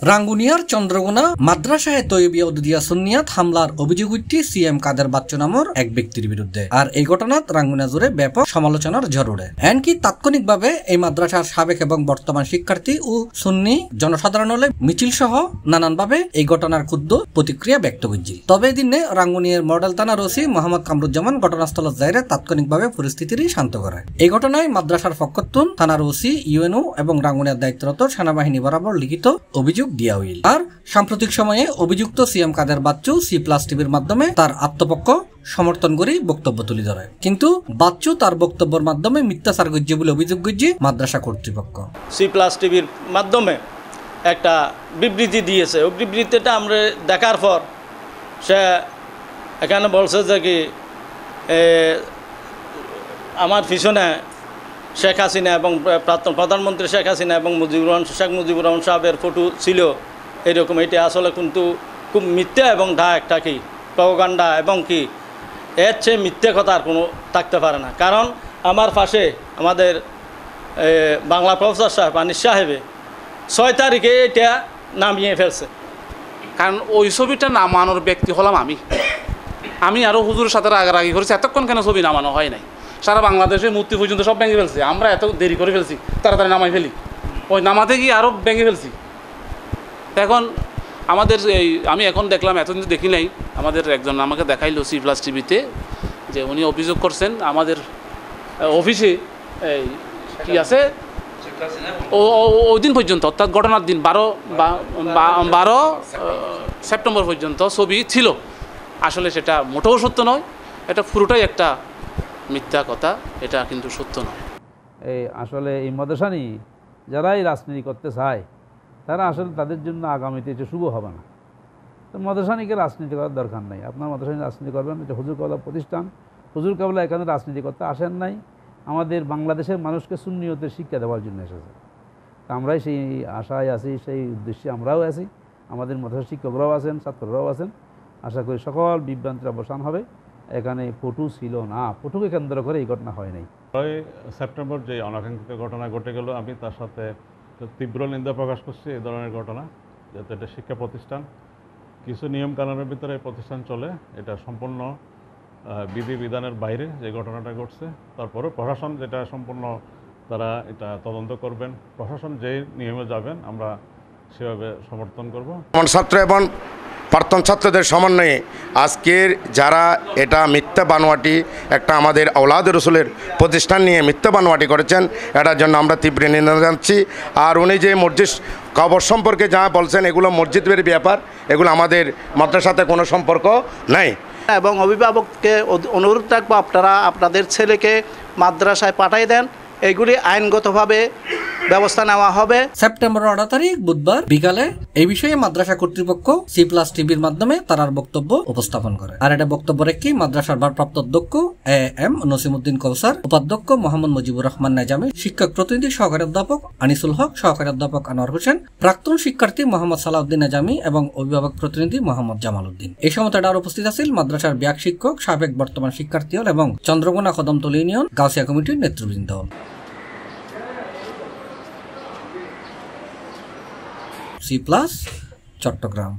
রাঙ্গুনিয়ার চন্দ্রগোনা মাদ্রাসায় তৈয়বিয়া উদ্দিয়া সুন্নিয়াত হামলার অভিযোগ উঠছে সিএম কাদের বাচ্চু নামের এক ব্যক্তির বিরুদ্ধে। আর এই ঘটনাত রাঙ্গুনিয়া জুড়ে ব্যাপক সমালোচনার ঝড় ওঠে। এমনকি তাৎক্ষণিকভাবে এই মাদ্রাসার সাবেক এবং বর্তমান শিক্ষার্থী ও সুন্নি জনসাধারণ হলে মিছিল সহ নানানভাবে এই ঘটনার ক্ষুব্ধ প্রতিক্রিয়া ব্যক্ত করছে। তবে দিনে রাঙ্গুনিয়ার মডেল থানার ওসি মোহাম্মদ কামরুজ্জামান ঘটনাস্থল যাইরে তাৎক্ষণিকভাবে পরিস্থিতির শান্ত করে। এই ঘটনায় মাদ্রাসার পক্ষতুন থানার ওসি ইউএনও এবং রাঙ্গুনিয়ার দায়িত্বরত সেনাবাহিনী বরাবর লিখিত অভিযোগ দিয়া হইল। আর সাম্প্রতিক সময়ে অভিযুক্ত সিএম কাদের বাচ্চু C+ টিভির মাধ্যমে তার আত্মপক্ষ সমর্থন করে বক্তব্য তুলে ধরে। কিন্তু বাচ্চু তার বক্তব্যের মাধ্যমে মিথ্যাচার করছে বলে অভিযোগ করছে মাদ্রাসা কর্তৃপক্ষ। C+ টিভির মাধ্যমে একটা বিবৃতি দিয়েছে। ওই বিবৃতিটা আমরা দেখার পর সে এখানে বলছে যে কি আমার পিছনে শেখ হাসিনা এবং প্রাক্তন প্রধানমন্ত্রী শেখ হাসিনা এবং শেখ মুজিবুর রহমান সাহেবের ফটো ছিল এরকম। এটা আসলে কিন্তু খুব মিথ্যা এবং একটা কি প্রপাগান্ডা এবং কি এর চেয়ে মিথ্যে কথা আর কোনো থাকতে পারে না। কারণ আমার পাশে আমাদের বাংলা প্রফেসর সাহেব আনিস সাহেবে 6 তারিখে এটা নামিয়ে ফেলছে। কারণ ওই ছবিটা নামানোর ব্যক্তি হলাম আমি আরও হুজুরের সাথে রাগারাগি করেছি। এতক্ষণ কেন ছবি নামানো হয় নাই? সারা বাংলাদেশে মূর্তি পর্যন্ত সব ভেঙে ফেলছে। আমরা এত দেরি করে ফেলছি, তাড়াতাড়ি নামাই ফেলি। ওই নামাতে গিয়ে আরও ভেঙে ফেলছি। এখন আমাদের আমি এখন দেখলাম, এতদিন দেখি নাই, আমাদের একজন আমাকে দেখাইলো C+ টিভিতে যে উনি অভিযোগ করছেন আমাদের অফিসে কি আছে ওই দিন পর্যন্ত, অর্থাৎ ঘটনার দিন 12 সেপ্টেম্বর পর্যন্ত ছবি ছিল। আসলে সেটা মোটেও সত্য নয়, এটা পুরোটাই একটা মিথ্যা কথা, এটা কিন্তু সত্য নয়। আসলে এই মাদ্রাসানি যারাই রাজনীতি করতে চায় তারা আসলে তাদের জন্য আগামীতে এটা শুভ হবে না। তো মাদ্রাসানিকে রাজনীতি করার দরকার নাই। আপনার মাদ্রাসানি রাজনীতি করবেন, এটা হুজুর কাবলা প্রতিষ্ঠান। হুজুর কাবলা এখানে রাজনীতি করতে আসেন নাই, আমাদের বাংলাদেশের মানুষকে সুন্নিয়তের শিক্ষা দেওয়ার জন্য এসেছে। আমরাই সেই আশায় আছি, সেই উদ্দেশ্যে আমরাও আছি, আমাদের মাদ্রাসা শিক্ষকরাও আছেন, ছাত্ররাও আছেন। আশা করি সকল বিভ্রান্তির অবসান হবে। এখানে ফটো ছিল না, ফটোকে কেন্দ্র করে এই ঘটনা হয় নাই। 6 সেপ্টেম্বর যে অনাকাঙ্ক্ষিত ঘটনা ঘটে গেল, আমি তার সাথে তীব্র নিন্দা প্রকাশ করছি। এই ধরনের ঘটনা, যাতে এটা শিক্ষা প্রতিষ্ঠান, কিছু নিয়ম কানুনের ভিতরে এই প্রতিষ্ঠান চলে, এটা সম্পূর্ণ বিধিবিধানের বাইরে যে ঘটনাটা ঘটছে। তারপরে প্রশাসন যেটা সম্পূর্ণ তারা এটা তদন্ত করবেন, প্রশাসন যে নিয়মে যাবেন আমরা সেভাবে সমর্থন করব। ছাত্র এবং প্রাক্তন ছাত্রদের সমন্বয়ে আজকের যারা এটা মিথ্যা বানোয়াটি একটা আমাদের আওলাদ রসুলের প্রতিষ্ঠান নিয়ে মিথ্যা বানোয়াটি করেছেন, এটার জন্য আমরা তীব্র নিন্দা জানাচ্ছি। আর উনি যে মসজিদ কবর সম্পর্কে যা বলছেন, এগুলো মসজিদের ব্যাপার, এগুলো আমাদের মাদ্রাসাতে কোনো সম্পর্ক নাই। এবং অভিভাবককে অনুরোধ রাখবো, আপনারা আপনাদের ছেলেকে মাদ্রাসায় পাঠাই দেন, এইগুলি আইনগতভাবে ব্যবস্থা নেওয়া হবে। সেপ্টেম্বর 18 তারিখ বুধবার বিকালে এই বিষয়ে মাদ্রাসা কর্তৃপক্ষ C+ টিভির মাধ্যমে তার বক্তব্য উপস্থাপন করে। আর এটা বক্তব্য রেখে মাদ্রাসার ভারপ্রাপ্ত অধ্যক্ষ AM নসিমউদ্দিন কৌসার, উপাধ্যক্ষ মোহাম্মদ মুজিবুর রহমান নাজামি, শিক্ষক প্রতিনিধি সহকারী অধ্যাপক আনিসুল হক, সহকারী অধ্যাপক আনোয়ার হোসেন, প্রাক্তন শিক্ষার্থী মোহাম্মদ সালাউদ্দিন নাজামি এবং অভিভাবক প্রতিনিধি মোহাম্মদ জামাল উদ্দিন। এই সময় আর উপস্থিত আছেন মাদ্রাসার ব্যাগ শিক্ষক, সাবেক বর্তমান শিক্ষার্থী এবং চন্দ্রগোনা কদমতলী ইউনিয়ন গাউসিয়া কমিটির নেতৃবৃন্দ। C+ চট্টগ্রাম।